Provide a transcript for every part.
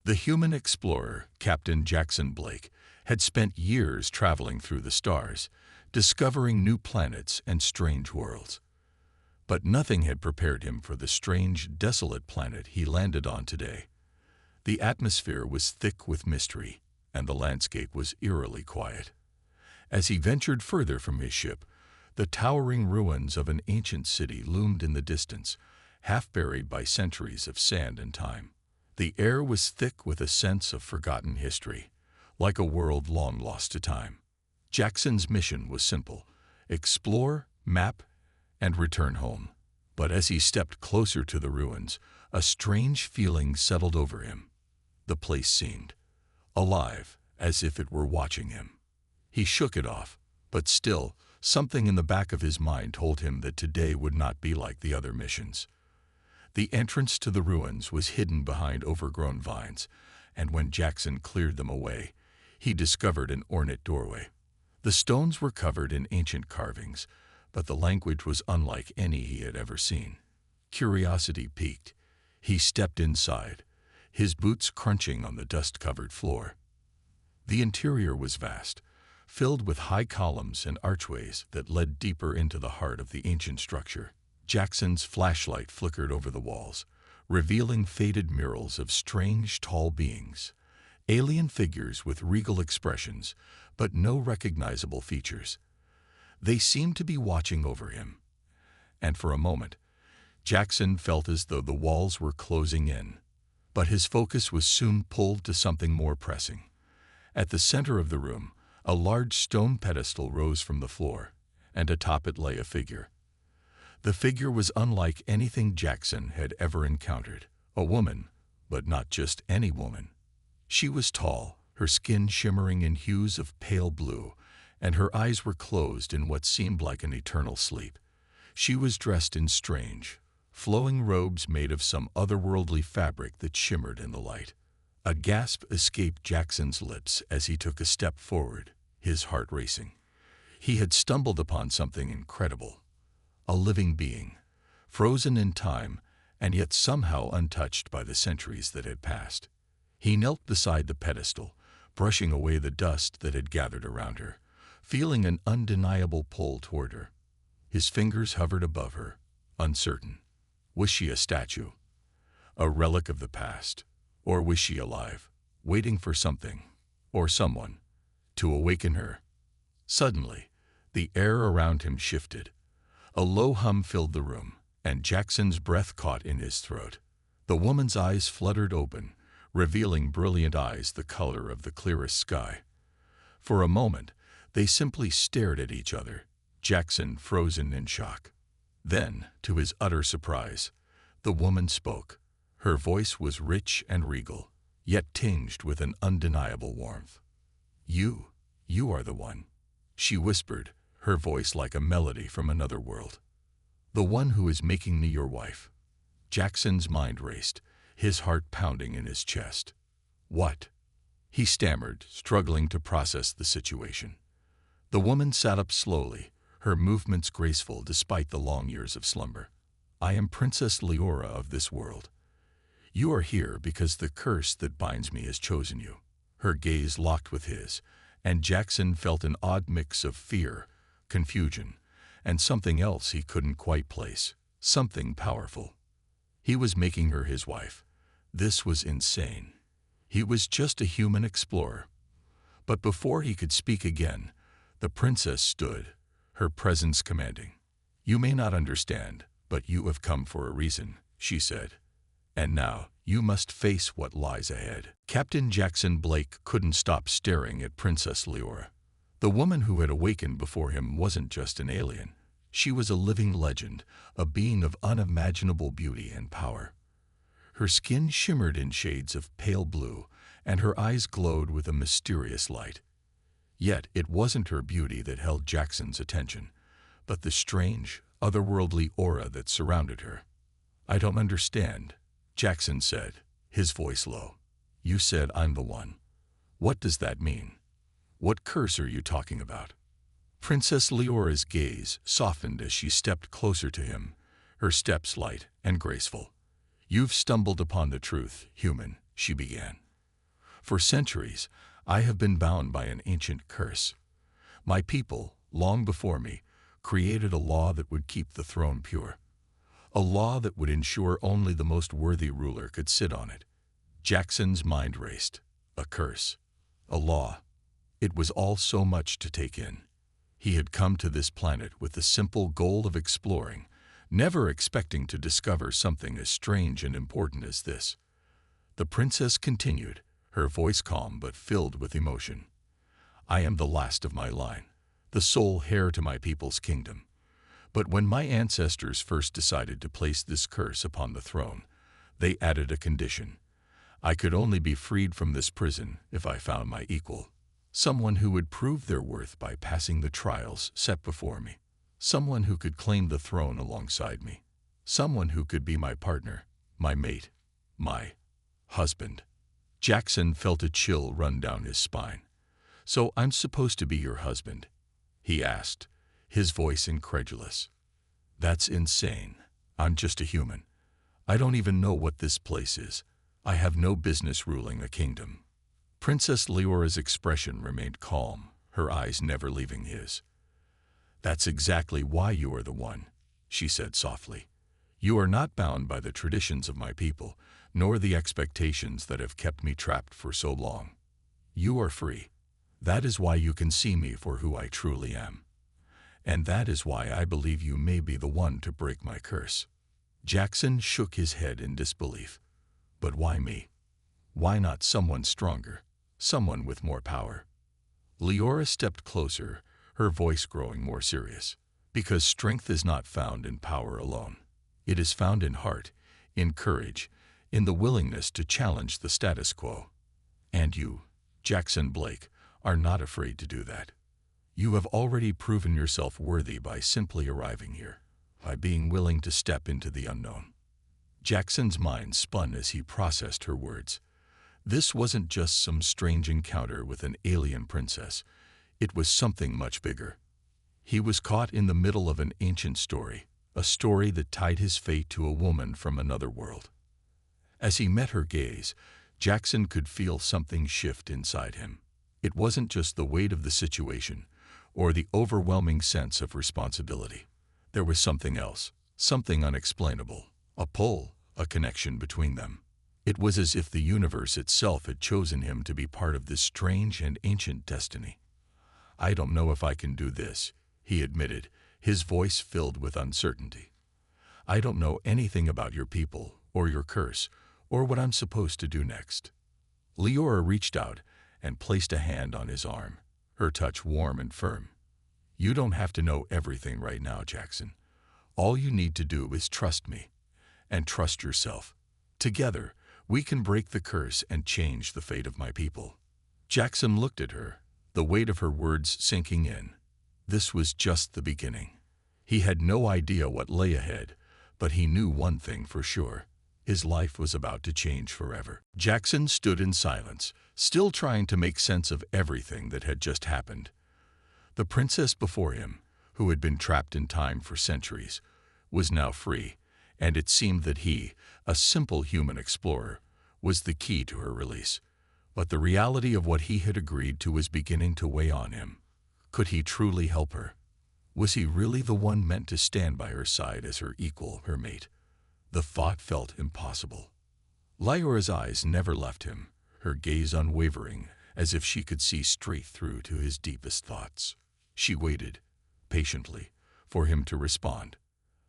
The human explorer, Captain Jackson Blake, had spent years traveling through the stars, discovering new planets and strange worlds. But nothing had prepared him for the strange, desolate planet he landed on today. The atmosphere was thick with mystery, and the landscape was eerily quiet. As he ventured further from his ship, the towering ruins of an ancient city loomed in the distance, half buried by centuries of sand and time. The air was thick with a sense of forgotten history, like a world long lost to time. Jackson's mission was simple: explore, map, and return home. But as he stepped closer to the ruins, a strange feeling settled over him. The place seemed alive, as if it were watching him. He shook it off, but still, something in the back of his mind told him that today would not be like the other missions. The entrance to the ruins was hidden behind overgrown vines, and when Jackson cleared them away, he discovered an ornate doorway. The stones were covered in ancient carvings, but the language was unlike any he had ever seen. Curiosity piqued. He stepped inside, his boots crunching on the dust-covered floor. The interior was vast, filled with high columns and archways that led deeper into the heart of the ancient structure. Jackson's flashlight flickered over the walls, revealing faded murals of strange, tall beings, alien figures with regal expressions, but no recognizable features. They seemed to be watching over him, and for a moment, Jackson felt as though the walls were closing in. But his focus was soon pulled to something more pressing. At the center of the room, a large stone pedestal rose from the floor, and atop it lay a figure. The figure was unlike anything Jackson had ever encountered. A woman, but not just any woman. She was tall, her skin shimmering in hues of pale blue, and her eyes were closed in what seemed like an eternal sleep. She was dressed in strange, flowing robes made of some otherworldly fabric that shimmered in the light. A gasp escaped Jackson's lips as he took a step forward, his heart racing. He had stumbled upon something incredible. A living being, frozen in time, and yet somehow untouched by the centuries that had passed. He knelt beside the pedestal, brushing away the dust that had gathered around her, feeling an undeniable pull toward her. His fingers hovered above her, uncertain. Was she a statue, a relic of the past, or was she alive, waiting for something, or someone, to awaken her? Suddenly, the air around him shifted. A low hum filled the room, and Jackson's breath caught in his throat. The woman's eyes fluttered open, revealing brilliant eyes the color of the clearest sky. For a moment, they simply stared at each other, Jackson frozen in shock. Then, to his utter surprise, the woman spoke. Her voice was rich and regal, yet tinged with an undeniable warmth. You are the one," she whispered, her voice like a melody from another world. "The one who is making me your wife." Jackson's mind raced, his heart pounding in his chest. "What?" he stammered, struggling to process the situation. The woman sat up slowly, her movements graceful despite the long years of slumber. "I am Princess Leora of this world. You are here because the curse that binds me has chosen you." Her gaze locked with his, and Jackson felt an odd mix of fear, confusion, and something else he couldn't quite place, something powerful. He was making her his wife. This was insane. He was just a human explorer. But before he could speak again, the princess stood, her presence commanding. "You may not understand, but you have come for a reason," she said. "And now, you must face what lies ahead." Captain Jackson Blake couldn't stop staring at Princess Leora. The woman who had awakened before him wasn't just an alien. She was a living legend, a being of unimaginable beauty and power. Her skin shimmered in shades of pale blue, and her eyes glowed with a mysterious light. Yet it wasn't her beauty that held Jackson's attention, but the strange, otherworldly aura that surrounded her. "I don't understand," Jackson said, his voice low. "You said I'm the one. What does that mean? What curse are you talking about?" Princess Leora's gaze softened as she stepped closer to him, her steps light and graceful. "You've stumbled upon the truth, human," she began. For centuries, I have been bound by an ancient curse. My people, long before me, created a law that would keep the throne pure. A law that would ensure only the most worthy ruler could sit on it. Jackson's mind raced. A curse. A law. It was all so much to take in. He had come to this planet with the simple goal of exploring, never expecting to discover something as strange and important as this. The princess continued, her voice calm but filled with emotion. I am the last of my line, the sole heir to my people's kingdom. But when my ancestors first decided to place this curse upon the throne, they added a condition. I could only be freed from this prison if I found my equal, someone who would prove their worth by passing the trials set before me, someone who could claim the throne alongside me, someone who could be my partner, my mate, my husband. Jackson felt a chill run down his spine. So I'm supposed to be your husband? He asked, his voice incredulous. That's insane. I'm just a human. I don't even know what this place is. I have no business ruling a kingdom. Princess Leora's expression remained calm, her eyes never leaving his. That's exactly why you are the one, she said softly. You are not bound by the traditions of my people, nor the expectations that have kept me trapped for so long. You are free. That is why you can see me for who I truly am. And that is why I believe you may be the one to break my curse. Jackson shook his head in disbelief. But why me? Why not someone stronger, someone with more power? Leora stepped closer, her voice growing more serious. Because strength is not found in power alone. It is found in heart, in courage, in the willingness to challenge the status quo. And you, Jackson Blake, are not afraid to do that. You have already proven yourself worthy by simply arriving here, by being willing to step into the unknown. Jackson's mind spun as he processed her words. This wasn't just some strange encounter with an alien princess. It was something much bigger. He was caught in the middle of an ancient story, a story that tied his fate to a woman from another world. As he met her gaze, Jackson could feel something shift inside him. It wasn't just the weight of the situation, or the overwhelming sense of responsibility. There was something else, something unexplainable, a pull, a connection between them. It was as if the universe itself had chosen him to be part of this strange and ancient destiny. I don't know if I can do this, he admitted, his voice filled with uncertainty. I don't know anything about your people, or your curse, or what I'm supposed to do next. Leora reached out and placed a hand on his arm, her touch warm and firm. You don't have to know everything right now, Jackson. All you need to do is trust me, and trust yourself. Together, we can break the curse and change the fate of my people. Jackson looked at her, the weight of her words sinking in. This was just the beginning. He had no idea what lay ahead, but he knew one thing for sure. His life was about to change forever. Jackson stood in silence, still trying to make sense of everything that had just happened. The princess before him, who had been trapped in time for centuries, was now free, and it seemed that he, a simple human explorer, was the key to her release. But the reality of what he had agreed to was beginning to weigh on him. Could he truly help her? Was he really the one meant to stand by her side as her equal, her mate? The thought felt impossible. Leora's eyes never left him, her gaze unwavering, as if she could see straight through to his deepest thoughts. She waited, patiently, for him to respond.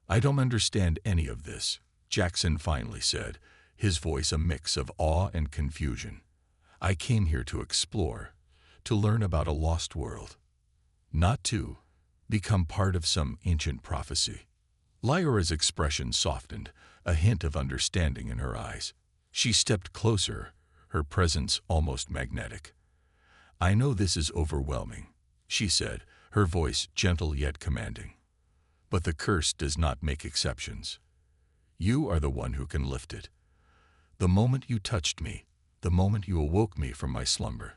I don't understand any of this, Jackson finally said, his voice a mix of awe and confusion. I came here to explore, to learn about a lost world. Not to become part of some ancient prophecy. Leora's expression softened, a hint of understanding in her eyes. She stepped closer, her presence almost magnetic. I know this is overwhelming, she said, her voice gentle yet commanding. But the curse does not make exceptions. You are the one who can lift it. The moment you touched me, the moment you awoke me from my slumber,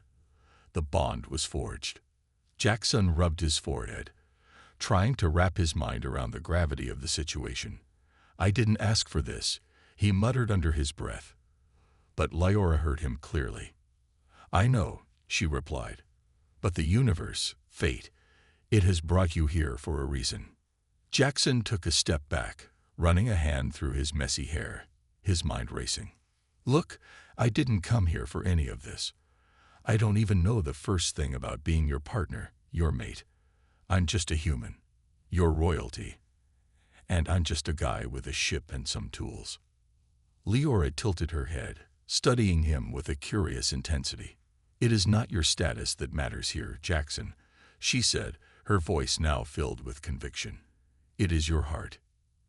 the bond was forged. Jackson rubbed his forehead, trying to wrap his mind around the gravity of the situation. I didn't ask for this, he muttered under his breath. But Leora heard him clearly. "I know," she replied. "But the universe, fate, it has brought you here for a reason." Jackson took a step back, running a hand through his messy hair, his mind racing. "Look, I didn't come here for any of this. I don't even know the first thing about being your partner, your mate. I'm just a human, your royalty. And I'm just a guy with a ship and some tools." Leora tilted her head, studying him with a curious intensity. "It is not your status that matters here, Jackson," she said, her voice now filled with conviction. "It is your heart,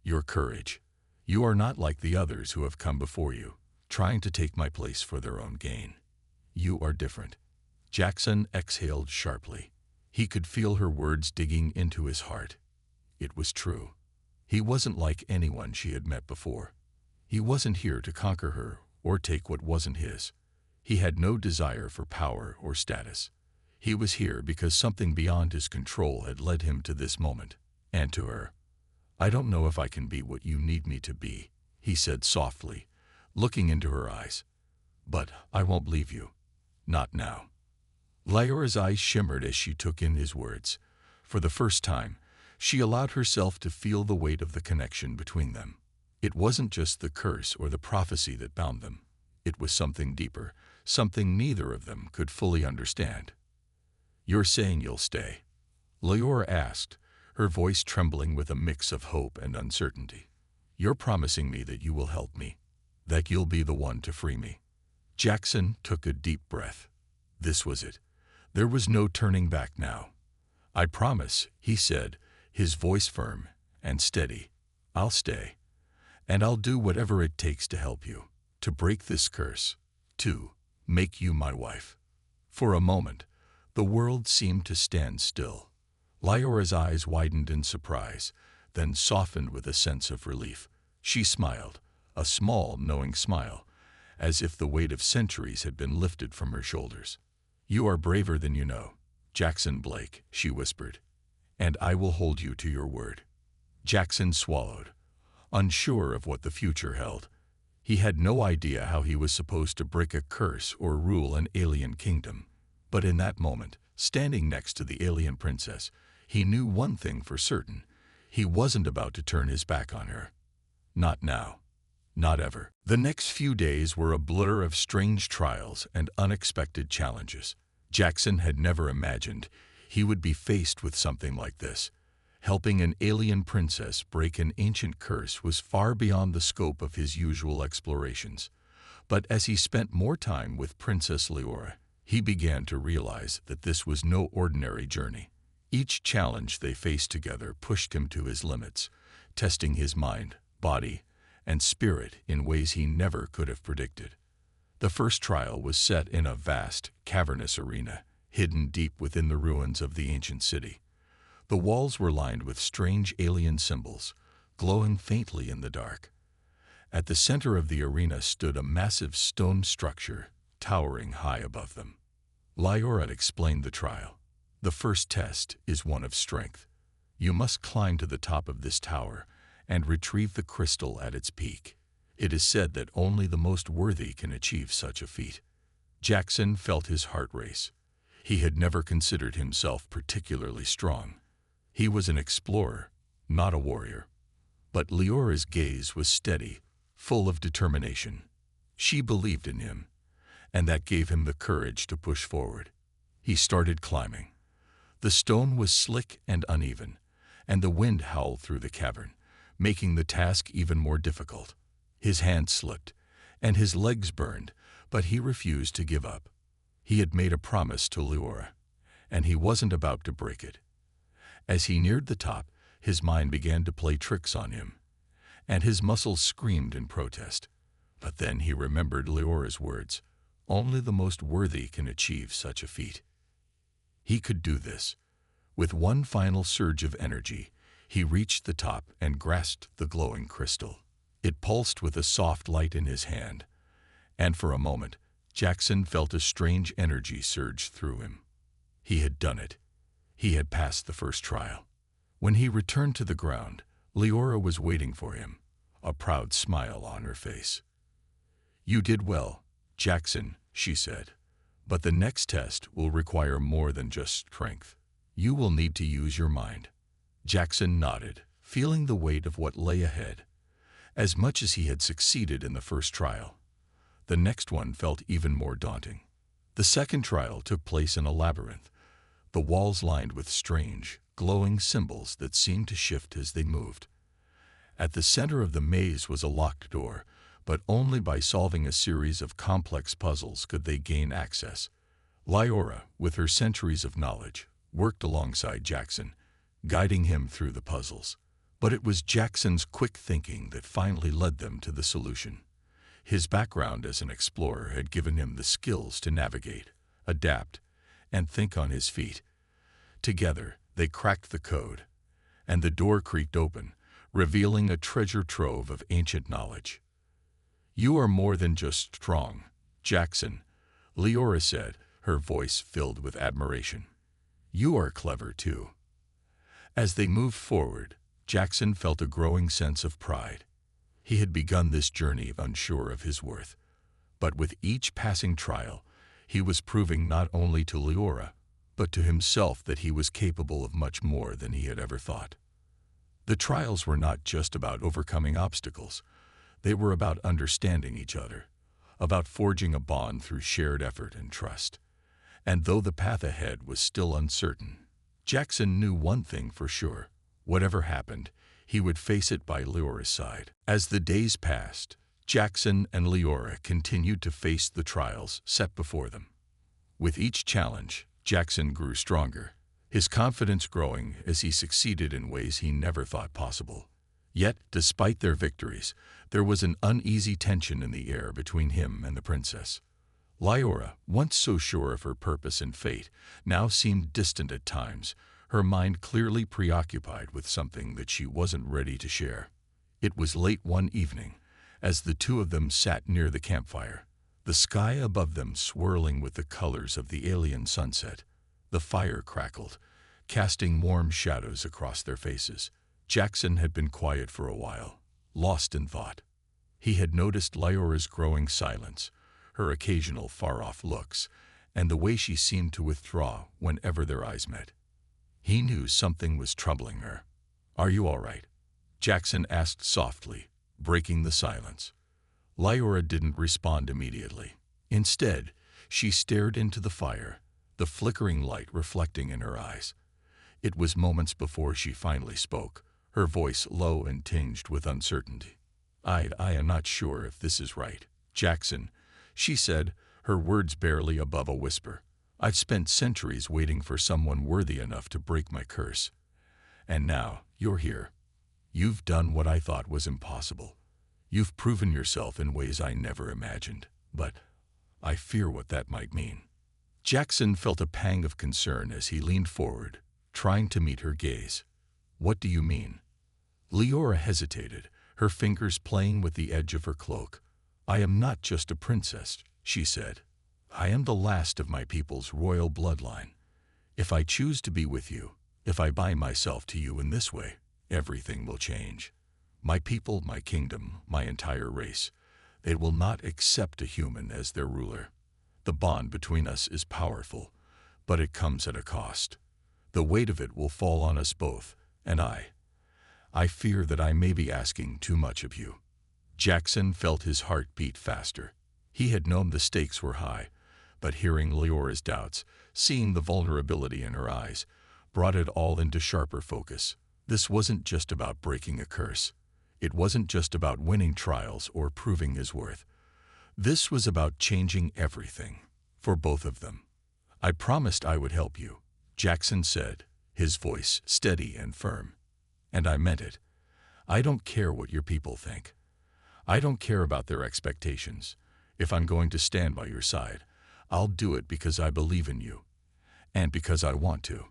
your courage. You are not like the others who have come before you, trying to take my place for their own gain. You are different." Jackson exhaled sharply. He could feel her words digging into his heart. It was true. He wasn't like anyone she had met before. He wasn't here to conquer her or take what wasn't his. He had no desire for power or status. He was here because something beyond his control had led him to this moment, and to her. "I don't know if I can be what you need me to be," he said softly, looking into her eyes. "But I won't leave you. Not now." Lyora's eyes shimmered as she took in his words. For the first time, she allowed herself to feel the weight of the connection between them. It wasn't just the curse or the prophecy that bound them. It was something deeper, something neither of them could fully understand. "You're saying you'll stay?" Lyora asked, her voice trembling with a mix of hope and uncertainty. "You're promising me that you will help me, that you'll be the one to free me?" Jackson took a deep breath. This was it. There was no turning back now. "I promise," he said, his voice firm and steady. "I'll stay. And I'll do whatever it takes to help you, to break this curse, to make you my wife." For a moment, the world seemed to stand still. Lyora's eyes widened in surprise, then softened with a sense of relief. She smiled, a small, knowing smile, as if the weight of centuries had been lifted from her shoulders. "You are braver than you know, Jackson Blake," she whispered, "and I will hold you to your word." Jackson swallowed, unsure of what the future held. He had no idea how he was supposed to break a curse or rule an alien kingdom. But in that moment, standing next to the alien princess, he knew one thing for certain. He wasn't about to turn his back on her. Not now. Not ever. The next few days were a blur of strange trials and unexpected challenges. Jackson had never imagined he would be faced with something like this. Helping an alien princess break an ancient curse was far beyond the scope of his usual explorations. But as he spent more time with Princess Leora, he began to realize that this was no ordinary journey. Each challenge they faced together pushed him to his limits, testing his mind, body, and spirit in ways he never could have predicted. The first trial was set in a vast, cavernous arena, hidden deep within the ruins of the ancient city. The walls were lined with strange alien symbols, glowing faintly in the dark. At the center of the arena stood a massive stone structure, towering high above them. Lyora explained the trial. "The first test is one of strength. You must climb to the top of this tower and retrieve the crystal at its peak. It is said that only the most worthy can achieve such a feat." Jackson felt his heart race. He had never considered himself particularly strong. He was an explorer, not a warrior. But Leora's gaze was steady, full of determination. She believed in him, and that gave him the courage to push forward. He started climbing. The stone was slick and uneven, and the wind howled through the cavern, making the task even more difficult. His hands slipped, and his legs burned, but he refused to give up. He had made a promise to Leora, and he wasn't about to break it. As he neared the top, his mind began to play tricks on him, and his muscles screamed in protest. But then he remembered Leora's words. Only the most worthy can achieve such a feat. He could do this. With one final surge of energy, he reached the top and grasped the glowing crystal. It pulsed with a soft light in his hand, and for a moment, Jackson felt a strange energy surge through him. He had done it. He had passed the first trial. When he returned to the ground, Leora was waiting for him, a proud smile on her face. "You did well, Jackson," she said, But the next test will require more than just strength. You will need to use your mind." Jackson nodded, feeling the weight of what lay ahead. As much as he had succeeded in the first trial, the next one felt even more daunting. The second trial took place in a labyrinth, the walls lined with strange, glowing symbols that seemed to shift as they moved. At the center of the maze was a locked door, but only by solving a series of complex puzzles could they gain access. Lyora, with her centuries of knowledge, worked alongside Jackson, guiding him through the puzzles. But it was Jackson's quick thinking that finally led them to the solution. His background as an explorer had given him the skills to navigate, adapt, and think on his feet. Together, they cracked the code, and the door creaked open, revealing a treasure trove of ancient knowledge. "You are more than just strong, Jackson," Lyora said, her voice filled with admiration. "You are clever, too." As they moved forward, Jackson felt a growing sense of pride. He had begun this journey unsure of his worth, but with each passing trial, he was proving not only to Lyora, but to himself that he was capable of much more than he had ever thought. The trials were not just about overcoming obstacles. They were about understanding each other, about forging a bond through shared effort and trust. And though the path ahead was still uncertain, Jackson knew one thing for sure. Whatever happened, he would face it by Lyora's side. As the days passed, Jackson and Lyora continued to face the trials set before them. With each challenge, Jackson grew stronger, his confidence growing as he succeeded in ways he never thought possible. Yet, despite their victories, there was an uneasy tension in the air between him and the princess. Lyora, once so sure of her purpose and fate, now seemed distant at times, her mind clearly preoccupied with something that she wasn't ready to share. It was late one evening, as the two of them sat near the campfire, the sky above them swirling with the colors of the alien sunset. The fire crackled, casting warm shadows across their faces. Jackson had been quiet for a while, lost in thought. He had noticed Lyora's growing silence, her occasional far-off looks, and the way she seemed to withdraw whenever their eyes met. He knew something was troubling her. "Are you all right?" Jackson asked softly, breaking the silence. Lyora didn't respond immediately. Instead, she stared into the fire, the flickering light reflecting in her eyes. It was moments before she finally spoke, her voice low and tinged with uncertainty. I am not sure if this is right, Jackson," she said, her words barely above a whisper. "I've spent centuries waiting for someone worthy enough to break my curse. And now, you're here. You've done what I thought was impossible. You've proven yourself in ways I never imagined, but I fear what that might mean." Jackson felt a pang of concern as he leaned forward, trying to meet her gaze. "What do you mean?" Lyora hesitated, her fingers playing with the edge of her cloak. "I am not just a princess," she said. "I am the last of my people's royal bloodline. If I choose to be with you, if I bind myself to you in this way, everything will change. My people, my kingdom, my entire race, they will not accept a human as their ruler. The bond between us is powerful, but it comes at a cost. The weight of it will fall on us both, and I fear that I may be asking too much of you." Jackson felt his heart beat faster. He had known the stakes were high, but hearing Lyora's doubts, seeing the vulnerability in her eyes, brought it all into sharper focus. This wasn't just about breaking a curse. It wasn't just about winning trials or proving his worth. This was about changing everything, for both of them. "I promised I would help you," Jackson said, his voice steady and firm. "And I meant it. I don't care what your people think. I don't care about their expectations. If I'm going to stand by your side, I'll do it because I believe in you, and because I want to,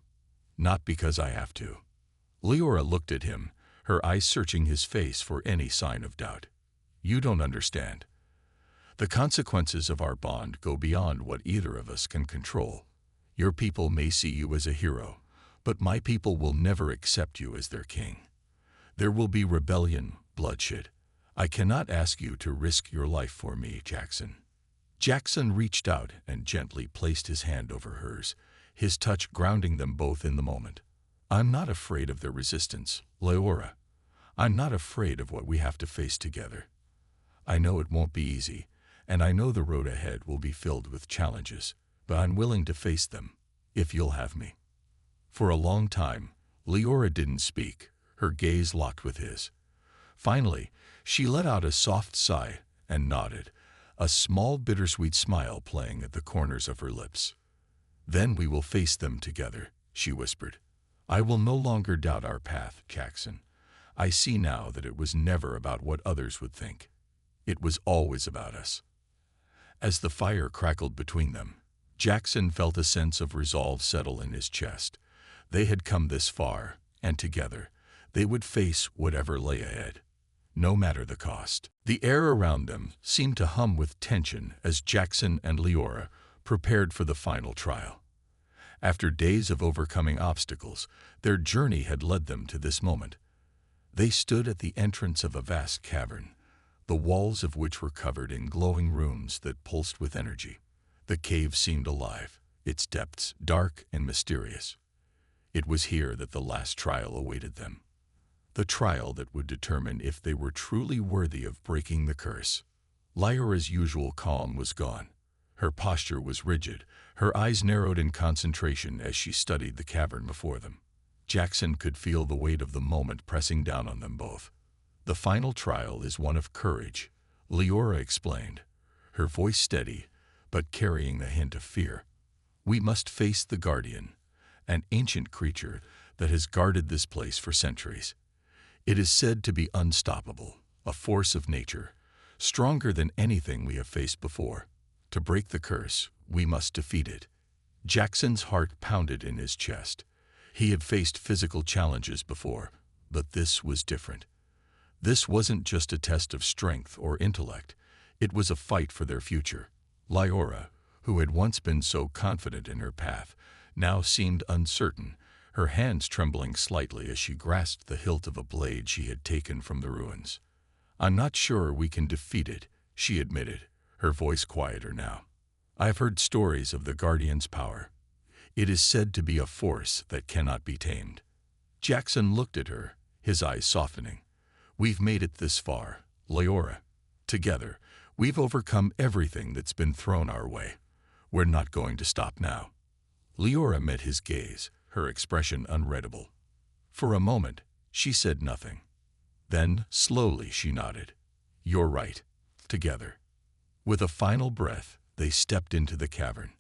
not because I have to." Lyora looked at him, her eyes searching his face for any sign of doubt. "You don't understand. The consequences of our bond go beyond what either of us can control. Your people may see you as a hero, but my people will never accept you as their king. There will be rebellion, bloodshed. I cannot ask you to risk your life for me, Jackson." Jackson reached out and gently placed his hand over hers, his touch grounding them both in the moment. I'm not afraid of their resistance, Leora. I'm not afraid of what we have to face together. I know it won't be easy, and I know the road ahead will be filled with challenges, but I'm willing to face them, if you'll have me. For a long time, Leora didn't speak, her gaze locked with his. Finally, she let out a soft sigh and nodded, a small bittersweet smile playing at the corners of her lips. Then we will face them together, she whispered. I will no longer doubt our path, Jackson. I see now that it was never about what others would think. It was always about us. As the fire crackled between them, Jackson felt a sense of resolve settle in his chest. They had come this far, and together, they would face whatever lay ahead, no matter the cost. The air around them seemed to hum with tension as Jackson and Leora prepared for the final trial. After days of overcoming obstacles, their journey had led them to this moment. They stood at the entrance of a vast cavern, the walls of which were covered in glowing runes that pulsed with energy. The cave seemed alive, its depths dark and mysterious. It was here that the last trial awaited them. The trial that would determine if they were truly worthy of breaking the curse. Leora's usual calm was gone. Her posture was rigid, her eyes narrowed in concentration as she studied the cavern before them. Jackson could feel the weight of the moment pressing down on them both. The final trial is one of courage, Leora explained, her voice steady, but carrying a hint of fear. We must face the Guardian, an ancient creature that has guarded this place for centuries. It is said to be unstoppable, a force of nature, stronger than anything we have faced before. To break the curse, we must defeat it. Jackson's heart pounded in his chest. He had faced physical challenges before, but this was different. This wasn't just a test of strength or intellect. It was a fight for their future. Leora, who had once been so confident in her path, now seemed uncertain, her hands trembling slightly as she grasped the hilt of a blade she had taken from the ruins. I'm not sure we can defeat it, she admitted, her voice quieter now. I've heard stories of the Guardian's power. It is said to be a force that cannot be tamed. Jackson looked at her, his eyes softening. We've made it this far, Leora. Together, we've overcome everything that's been thrown our way. We're not going to stop now. Leora met his gaze, her expression unreadable. For a moment, she said nothing. Then, slowly, she nodded. You're right. Together. With a final breath, they stepped into the cavern.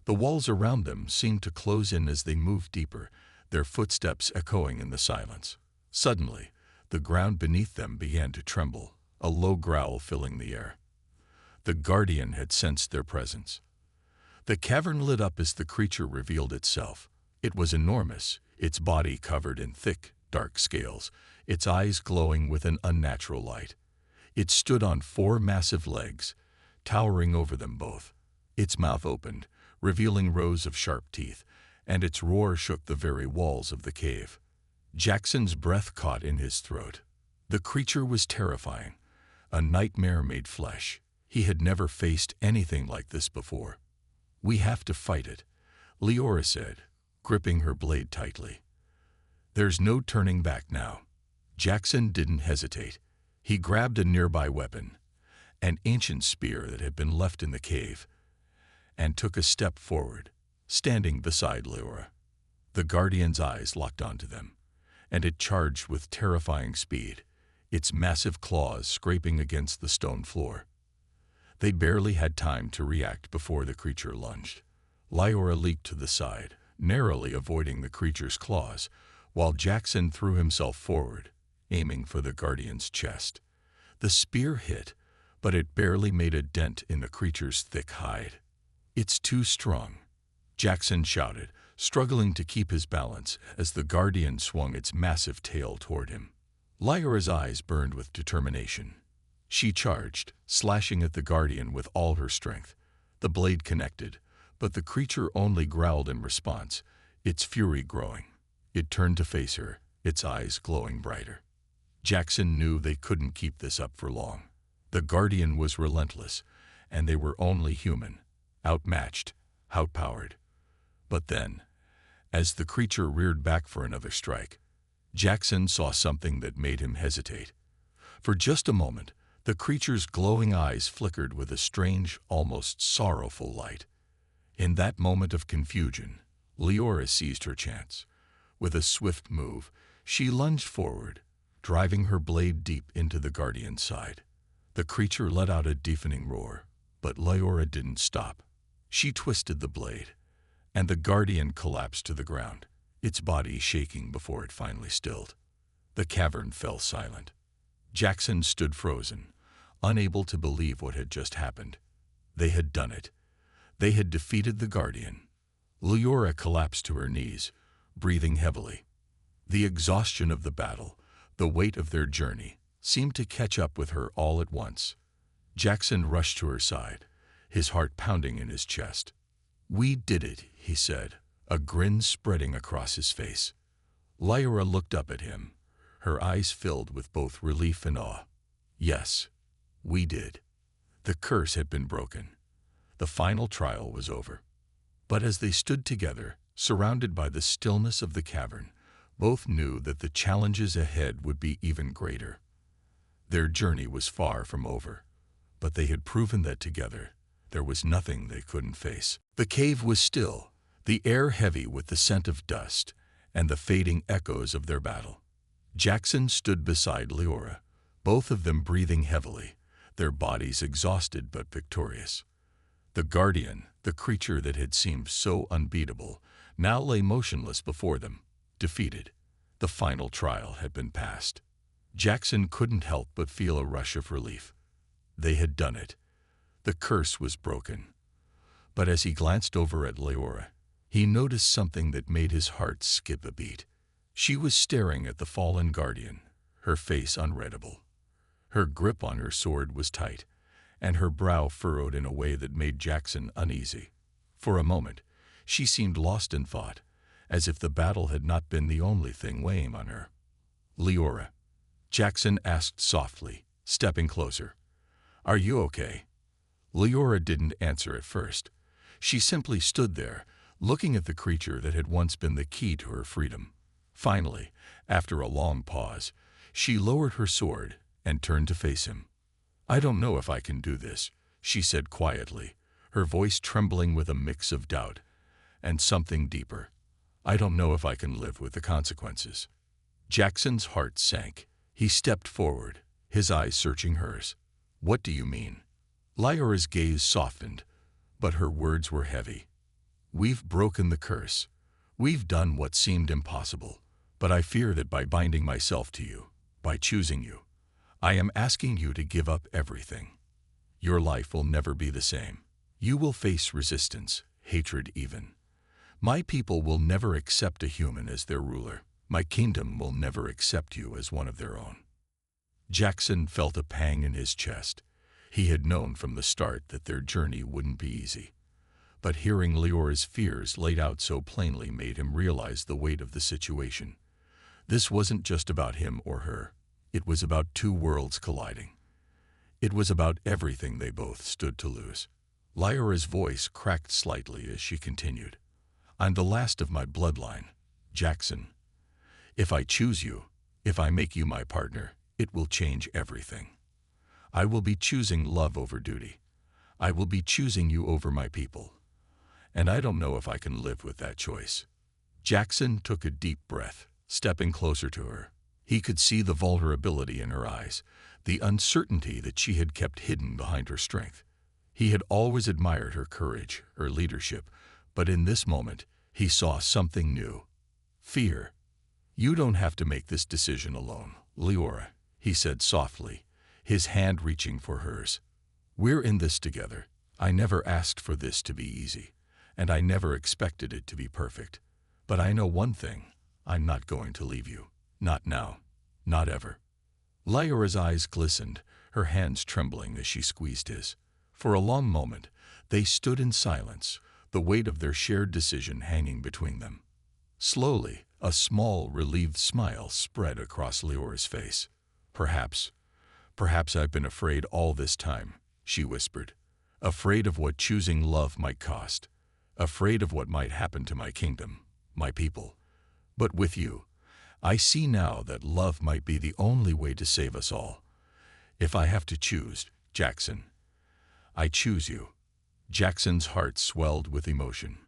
The walls around them seemed to close in as they moved deeper, their footsteps echoing in the silence. Suddenly, the ground beneath them began to tremble, a low growl filling the air. The Guardian had sensed their presence. The cavern lit up as the creature revealed itself. It was enormous, its body covered in thick, dark scales, its eyes glowing with an unnatural light. It stood on 4 massive legs, towering over them both. Its mouth opened, revealing rows of sharp teeth, and its roar shook the very walls of the cave. Jackson's breath caught in his throat. The creature was terrifying, a nightmare made flesh. He had never faced anything like this before. We have to fight it, Leora said, gripping her blade tightly. There's no turning back now. Jackson didn't hesitate. He grabbed a nearby weapon, an ancient spear that had been left in the cave, and took a step forward, standing beside Leora. The Guardian's eyes locked onto them, and it charged with terrifying speed, its massive claws scraping against the stone floor. They barely had time to react before the creature lunged. Leora leaped to the side, narrowly avoiding the creature's claws, while Jackson threw himself forward, aiming for the Guardian's chest. The spear hit, but it barely made a dent in the creature's thick hide. It's too strong, Jackson shouted, struggling to keep his balance as the Guardian swung its massive tail toward him. Leora's eyes burned with determination. She charged, slashing at the Guardian with all her strength. The blade connected, but the creature only growled in response, its fury growing. It turned to face her, its eyes glowing brighter. Jackson knew they couldn't keep this up for long. The Guardian was relentless, and they were only human, outmatched, outpowered. But then, as the creature reared back for another strike, Jackson saw something that made him hesitate. For just a moment, the creature's glowing eyes flickered with a strange, almost sorrowful light. In that moment of confusion, Leora seized her chance. With a swift move, she lunged forward, driving her blade deep into the Guardian's side. The creature let out a deafening roar, but Leora didn't stop. She twisted the blade, and the Guardian collapsed to the ground, its body shaking before it finally stilled. The cavern fell silent. Jackson stood frozen, unable to believe what had just happened. They had done it. They had defeated the Guardian. Leora collapsed to her knees, breathing heavily. The exhaustion of the battle, the weight of their journey, seemed to catch up with her all at once. Jackson rushed to her side, his heart pounding in his chest. "We did it," he said, a grin spreading across his face. Lyra looked up at him, her eyes filled with both relief and awe. "Yes, we did." The curse had been broken. The final trial was over. But as they stood together, surrounded by the stillness of the cavern, both knew that the challenges ahead would be even greater. Their journey was far from over, but they had proven that together there was nothing they couldn't face. The cave was still, the air heavy with the scent of dust and the fading echoes of their battle. Jackson stood beside Leora, both of them breathing heavily, their bodies exhausted but victorious. The Guardian, the creature that had seemed so unbeatable, now lay motionless before them, defeated. The final trial had been passed. Jackson couldn't help but feel a rush of relief. They had done it. The curse was broken. But as he glanced over at Leora, he noticed something that made his heart skip a beat. She was staring at the fallen Guardian, her face unreadable. Her grip on her sword was tight, and her brow furrowed in a way that made Jackson uneasy. For a moment, she seemed lost in thought, as if the battle had not been the only thing weighing on her. "Leora," Jackson asked softly, stepping closer. "Are you okay?" Leora didn't answer at first. She simply stood there, looking at the creature that had once been the key to her freedom. Finally, after a long pause, she lowered her sword and turned to face him. "I don't know if I can do this," she said quietly, her voice trembling with a mix of doubt and something deeper. "I don't know if I can live with the consequences." Jackson's heart sank. He stepped forward, his eyes searching hers. "What do you mean?" Lyra's gaze softened, but her words were heavy. "We've broken the curse. We've done what seemed impossible, but I fear that by binding myself to you, by choosing you, I am asking you to give up everything. Your life will never be the same. You will face resistance, hatred even. My people will never accept a human as their ruler. My kingdom will never accept you as one of their own." Jackson felt a pang in his chest. He had known from the start that their journey wouldn't be easy. But hearing Leora's fears laid out so plainly made him realize the weight of the situation. This wasn't just about him or her. It was about two worlds colliding. It was about everything they both stood to lose. Lyra's voice cracked slightly as she continued. "I'm the last of my bloodline, Jackson. If I choose you, if I make you my partner, it will change everything. I will be choosing love over duty. I will be choosing you over my people. And I don't know if I can live with that choice." Jackson took a deep breath, stepping closer to her. He could see the vulnerability in her eyes, the uncertainty that she had kept hidden behind her strength. He had always admired her courage, her leadership, but in this moment, he saw something new. Fear. "You don't have to make this decision alone, Leora," he said softly, his hand reaching for hers. "We're in this together. I never asked for this to be easy, and I never expected it to be perfect. But I know one thing, I'm not going to leave you. Not now. Not ever." Lyra's eyes glistened, her hands trembling as she squeezed his. For a long moment, they stood in silence, the weight of their shared decision hanging between them. Slowly, a small, relieved smile spread across Leora's face. Perhaps I've been afraid all this time," she whispered, afraid of what choosing love might cost, afraid of what might happen to my kingdom, my people. But with you, I see now that love might be the only way to save us all. If I have to choose, Jackson, I choose you." Jackson's heart swelled with emotion.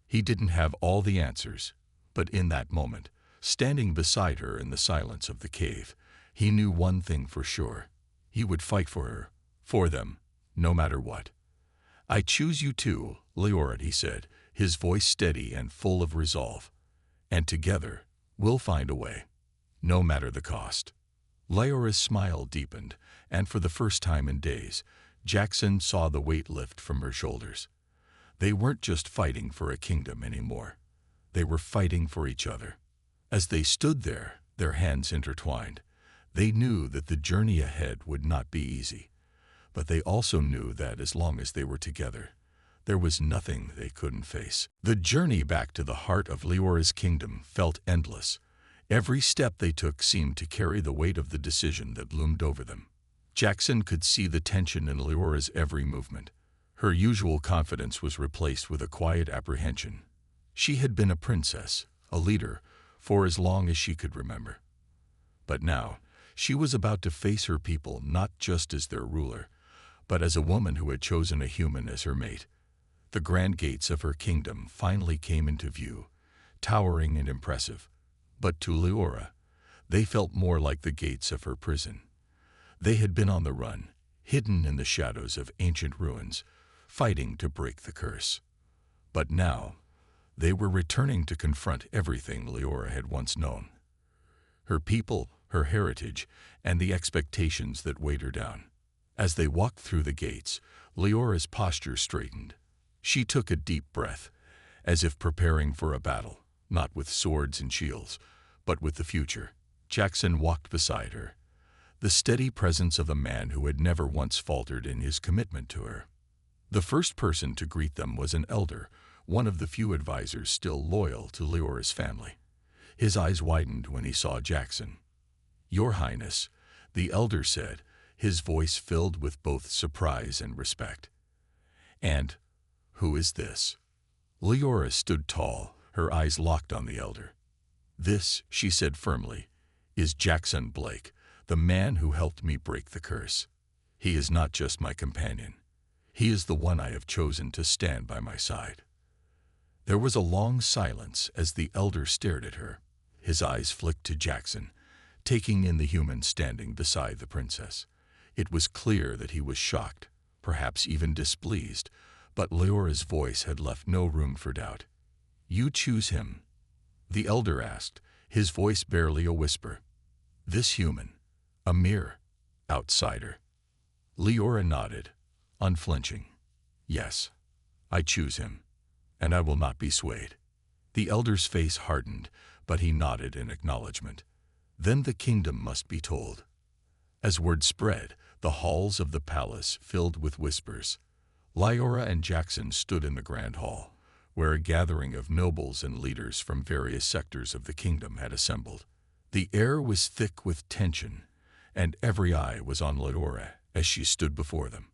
He didn't have all the answers, but in that moment, standing beside her in the silence of the cave, he knew one thing for sure. He would fight for her, for them, no matter what. "I choose you too, Leora," he said, his voice steady and full of resolve. "And together, we'll find a way, no matter the cost." Leora's smile deepened, and for the first time in days, Jackson saw the weight lift from her shoulders. They weren't just fighting for a kingdom anymore. They were fighting for each other. As they stood there, their hands intertwined, they knew that the journey ahead would not be easy. But they also knew that as long as they were together, there was nothing they couldn't face. The journey back to the heart of Leora's kingdom felt endless. Every step they took seemed to carry the weight of the decision that loomed over them. Jackson could see the tension in Leora's every movement. Her usual confidence was replaced with a quiet apprehension. She had been a princess, a leader, for as long as she could remember. But now, she was about to face her people not just as their ruler, but as a woman who had chosen a human as her mate. The grand gates of her kingdom finally came into view, towering and impressive. But to Leora, they felt more like the gates of her prison. They had been on the run, hidden in the shadows of ancient ruins, fighting to break the curse. But now, they were returning to confront everything Leora had once known. Her people, her heritage, and the expectations that weighed her down. As they walked through the gates, Leora's posture straightened. She took a deep breath, as if preparing for a battle, not with swords and shields, but with the future. Jackson walked beside her, the steady presence of a man who had never once faltered in his commitment to her. The first person to greet them was an elder, one of the few advisors still loyal to Leora's family. His eyes widened when he saw Jackson. "Your Highness," the elder said, his voice filled with both surprise and respect. "And who is this?" Leora stood tall, her eyes locked on the elder. "This," she said firmly, "is Jackson Blake, the man who helped me break the curse. He is not just my companion. He is the one I have chosen to stand by my side." There was a long silence as the elder stared at her. His eyes flicked to Jackson, taking in the human standing beside the princess. It was clear that he was shocked, perhaps even displeased, but Leora's voice had left no room for doubt. "You choose him?" the elder asked, his voice barely a whisper. "This human, a mere outsider?" Leora nodded, unflinching. "Yes, I choose him, and I will not be swayed." The elder's face hardened, but he nodded in acknowledgement. Then the kingdom must be told. As word spread, the halls of the palace filled with whispers. Leora and Jackson stood in the grand hall, where a gathering of nobles and leaders from various sectors of the kingdom had assembled. The air was thick with tension, and every eye was on Leora as she stood before them.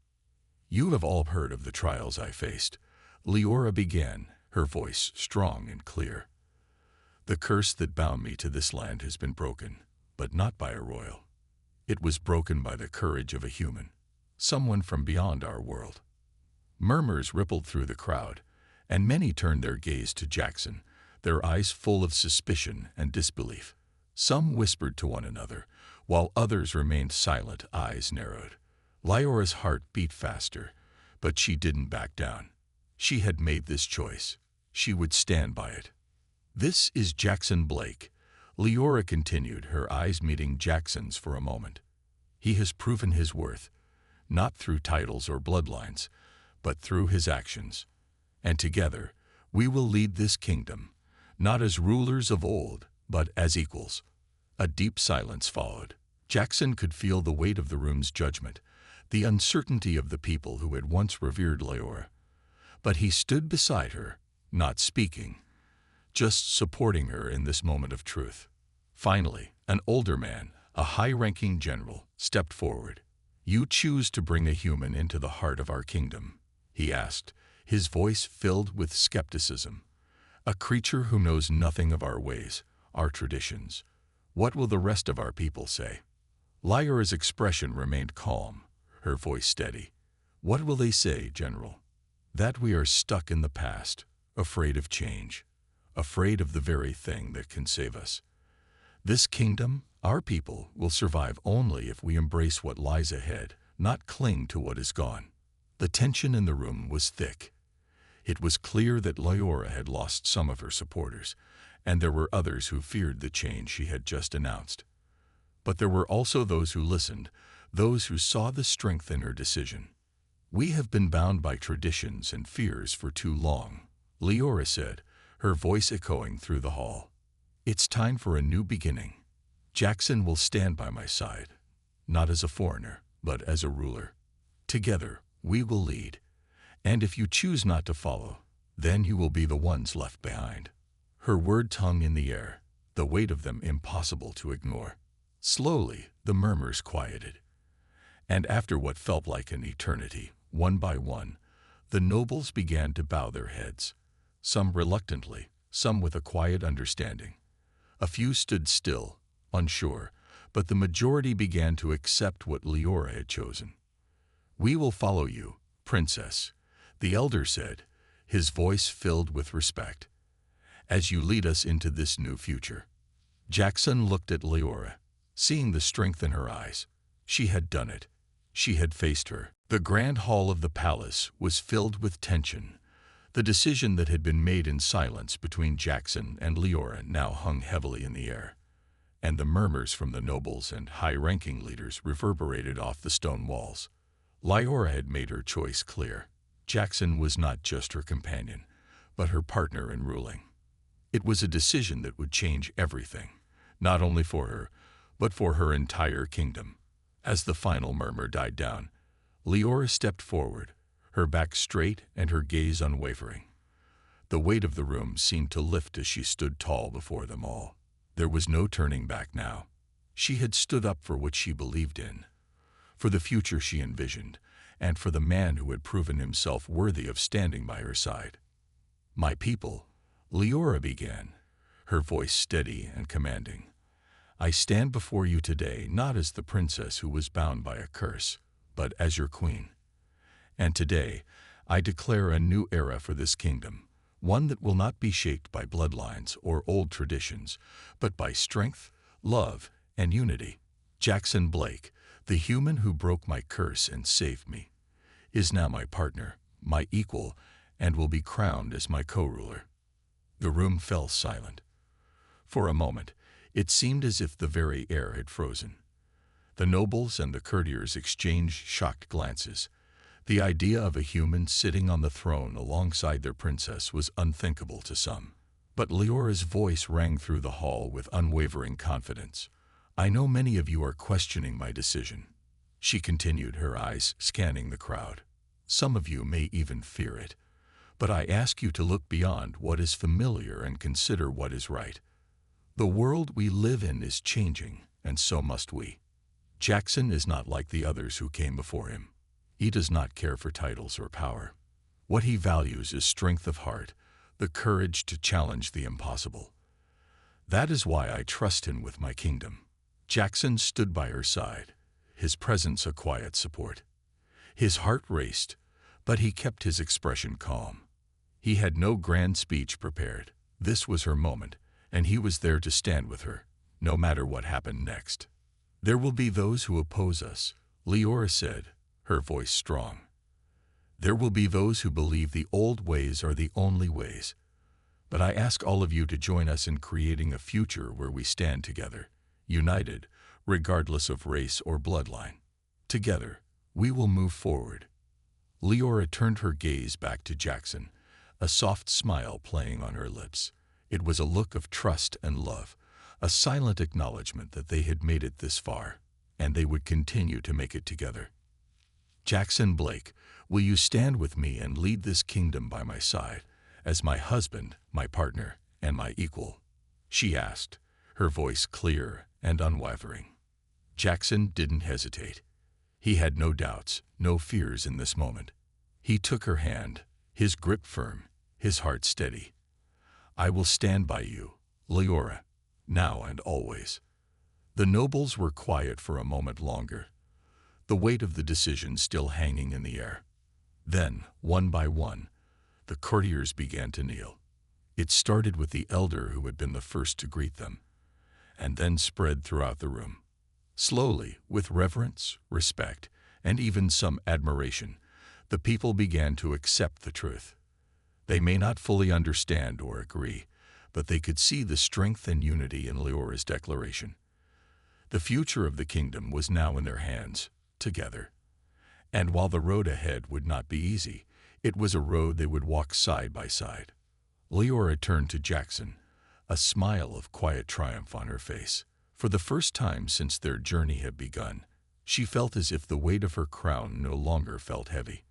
"You have all heard of the trials I faced," Leora began, her voice strong and clear. "The curse that bound me to this land has been broken, but not by a royal. It was broken by the courage of a human, someone from beyond our world." Murmurs rippled through the crowd, and many turned their gaze to Jackson, their eyes full of suspicion and disbelief. Some whispered to one another, while others remained silent, eyes narrowed. Leora's heart beat faster, but she didn't back down. She had made this choice. She would stand by it. "This is Jackson Blake," Leora continued, her eyes meeting Jackson's for a moment. "He has proven his worth, not through titles or bloodlines, but through his actions. And together, we will lead this kingdom, not as rulers of old, but as equals." A deep silence followed. Jackson could feel the weight of the room's judgment, the uncertainty of the people who had once revered Leora. But he stood beside her, not speaking, just supporting her in this moment of truth. Finally, an older man, a high-ranking general, stepped forward. "You choose to bring a human into the heart of our kingdom," he asked, his voice filled with skepticism. "A creature who knows nothing of our ways, our traditions. What will the rest of our people say?" Lyora's expression remained calm, her voice steady. "What will they say, General? That we are stuck in the past, afraid of change, afraid of the very thing that can save us. This kingdom, our people, will survive only if we embrace what lies ahead, not cling to what is gone." The tension in the room was thick. It was clear that Lyora had lost some of her supporters, and there were others who feared the change she had just announced. But there were also those who listened, those who saw the strength in her decision. "We have been bound by traditions and fears for too long," Lyora said, her voice echoing through the hall. "It's time for a new beginning. Jackson will stand by my side, not as a foreigner, but as a ruler. Together, we will lead. And if you choose not to follow, then you will be the ones left behind." Her words hung in the air, the weight of them impossible to ignore. Slowly, the murmurs quieted. And after what felt like an eternity, one by one, the nobles began to bow their heads, some reluctantly, some with a quiet understanding. A few stood still, unsure, but the majority began to accept what Lyora had chosen. "We will follow you, Princess," the elder said, his voice filled with respect, "as you lead us into this new future." Jackson looked at Lyora, seeing the strength in her eyes. She had done it. She had faced her. The grand hall of the palace was filled with tension. The decision that had been made in silence between Jackson and Lyora now hung heavily in the air, and the murmurs from the nobles and high-ranking leaders reverberated off the stone walls. Lyora had made her choice clear. Jackson was not just her companion, but her partner in ruling. It was a decision that would change everything, not only for her, but for her entire kingdom. As the final murmur died down, Lyora stepped forward, her back straight and her gaze unwavering. The weight of the room seemed to lift as she stood tall before them all. There was no turning back now. She had stood up for what she believed in, for the future she envisioned, and for the man who had proven himself worthy of standing by her side. "My people," Lyora began, her voice steady and commanding, "I stand before you today not as the princess who was bound by a curse, but as your queen. And today, I declare a new era for this kingdom, one that will not be shaped by bloodlines or old traditions, but by strength, love, and unity. Jackson Blake, the human who broke my curse and saved me, is now my partner, my equal, and will be crowned as my co-ruler." The room fell silent. For a moment, it seemed as if the very air had frozen. The nobles and the courtiers exchanged shocked glances. The idea of a human sitting on the throne alongside their princess was unthinkable to some. But Lyora's voice rang through the hall with unwavering confidence. "I know many of you are questioning my decision," she continued, her eyes scanning the crowd. "Some of you may even fear it. But I ask you to look beyond what is familiar and consider what is right. The world we live in is changing, and so must we. Jackson is not like the others who came before him. He does not care for titles or power. What he values is strength of heart, the courage to challenge the impossible. That is why I trust him with my kingdom." Jackson stood by her side, his presence a quiet support. His heart raced, but he kept his expression calm. He had no grand speech prepared. This was her moment, and he was there to stand with her, no matter what happened next. "There will be those who oppose us," Lyora said, her voice strong. "There will be those who believe the old ways are the only ways. But I ask all of you to join us in creating a future where we stand together, united, regardless of race or bloodline. Together, we will move forward." Lyora turned her gaze back to Jackson, a soft smile playing on her lips. It was a look of trust and love, a silent acknowledgement that they had made it this far, and they would continue to make it together. "Jackson Blake, will you stand with me and lead this kingdom by my side, as my husband, my partner, and my equal?" she asked, her voice clear and unwavering. Jackson didn't hesitate. He had no doubts, no fears in this moment. He took her hand, his grip firm, his heart steady. "I will stand by you, Leora, now and always." The nobles were quiet for a moment longer, the weight of the decision still hanging in the air. Then, one by one, the courtiers began to kneel. It started with the elder who had been the first to greet them, and then spread throughout the room. Slowly, with reverence, respect, and even some admiration, the people began to accept the truth. They may not fully understand or agree, but they could see the strength and unity in Leora's declaration. The future of the kingdom was now in their hands, together. And while the road ahead would not be easy, it was a road they would walk side by side. Leora turned to Jackson, a smile of quiet triumph on her face. For the first time since their journey had begun, she felt as if the weight of her crown no longer felt heavy.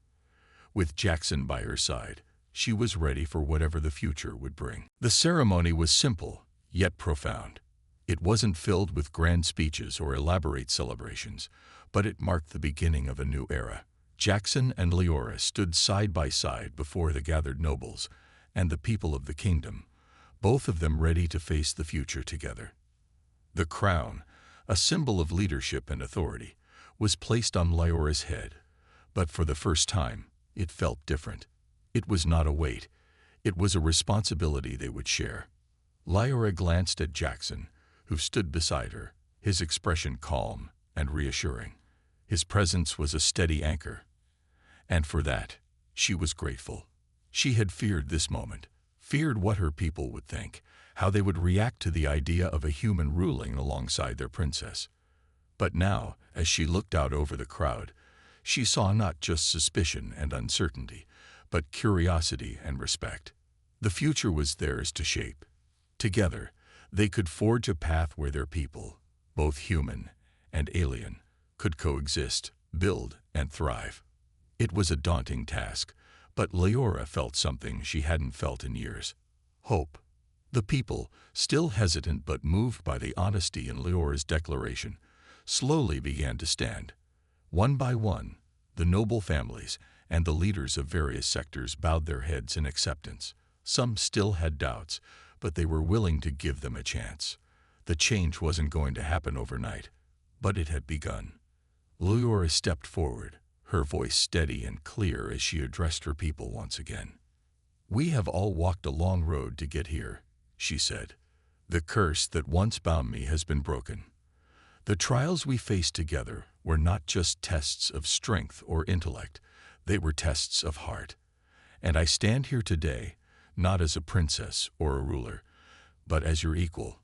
With Jackson by her side, she was ready for whatever the future would bring. The ceremony was simple, yet profound. It wasn't filled with grand speeches or elaborate celebrations, but it marked the beginning of a new era. Jackson and Leora stood side by side before the gathered nobles and the people of the kingdom, both of them ready to face the future together. The crown, a symbol of leadership and authority, was placed on Leora's head, but for the first time, it felt different. It was not a weight, it was a responsibility they would share. Leora glanced at Jackson, who stood beside her, his expression calm and reassuring. His presence was a steady anchor, and for that, she was grateful. She had feared this moment, feared what her people would think, how they would react to the idea of a human ruling alongside their princess. But now, as she looked out over the crowd, she saw not just suspicion and uncertainty, but curiosity and respect. The future was theirs to shape. Together, they could forge a path where their people, both human and alien, could coexist, build, and thrive. It was a daunting task, but Leora felt something she hadn't felt in years: hope. The people, still hesitant but moved by the honesty in Leora's declaration, slowly began to stand. One by one, the noble families and the leaders of various sectors bowed their heads in acceptance. Some still had doubts, but they were willing to give them a chance. The change wasn't going to happen overnight, but it had begun. Leora stepped forward, her voice steady and clear as she addressed her people once again. "We have all walked a long road to get here," she said. "The curse that once bound me has been broken. The trials we faced together were not just tests of strength or intellect, they were tests of heart. And I stand here today, not as a princess or a ruler, but as your equal.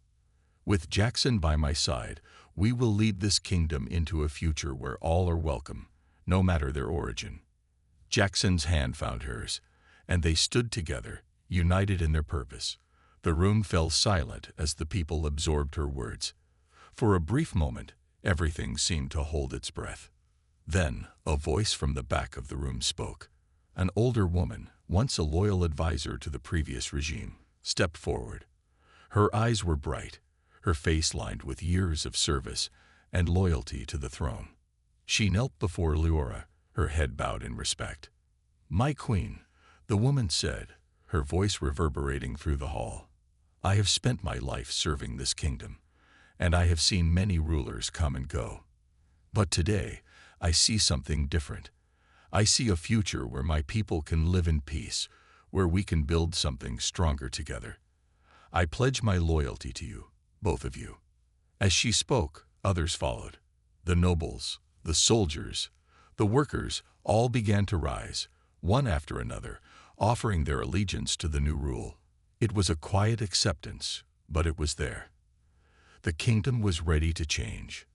With Jackson by my side, we will lead this kingdom into a future where all are welcome, no matter their origin." Jackson's hand found hers, and they stood together, united in their purpose. The room fell silent as the people absorbed her words. For a brief moment, everything seemed to hold its breath. Then, a voice from the back of the room spoke. An older woman, once a loyal advisor to the previous regime, stepped forward. Her eyes were bright, her face lined with years of service and loyalty to the throne. She knelt before Leora, her head bowed in respect. "My queen," the woman said, her voice reverberating through the hall, "I have spent my life serving this kingdom, and I have seen many rulers come and go. But today, I see something different. I see a future where my people can live in peace, where we can build something stronger together. I pledge my loyalty to you, both of you." As she spoke, others followed. The nobles, the soldiers, the workers all began to rise, one after another, offering their allegiance to the new rule. It was a quiet acceptance, but it was there. The kingdom was ready to change.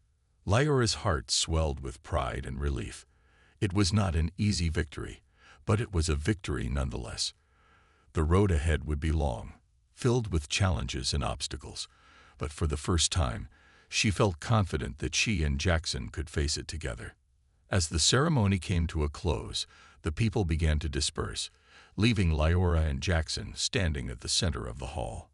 Leora's heart swelled with pride and relief. It was not an easy victory, but it was a victory nonetheless. The road ahead would be long, filled with challenges and obstacles, but for the first time, she felt confident that she and Jackson could face it together. As the ceremony came to a close, the people began to disperse, leaving Leora and Jackson standing at the center of the hall.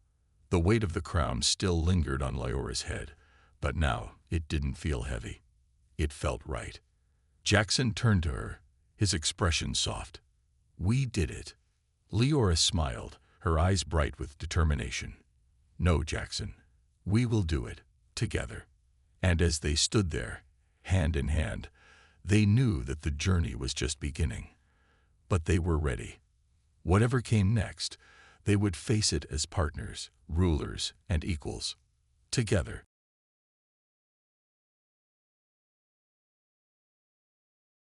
The weight of the crown still lingered on Leora's head, but now it didn't feel heavy. It felt right. Jackson turned to her, his expression soft. We did it. Leora smiled, her eyes bright with determination. No, Jackson, we will do it, together. And as they stood there, hand in hand, they knew that the journey was just beginning. But they were ready. Whatever came next, they would face it as partners, rulers, and equals. Together.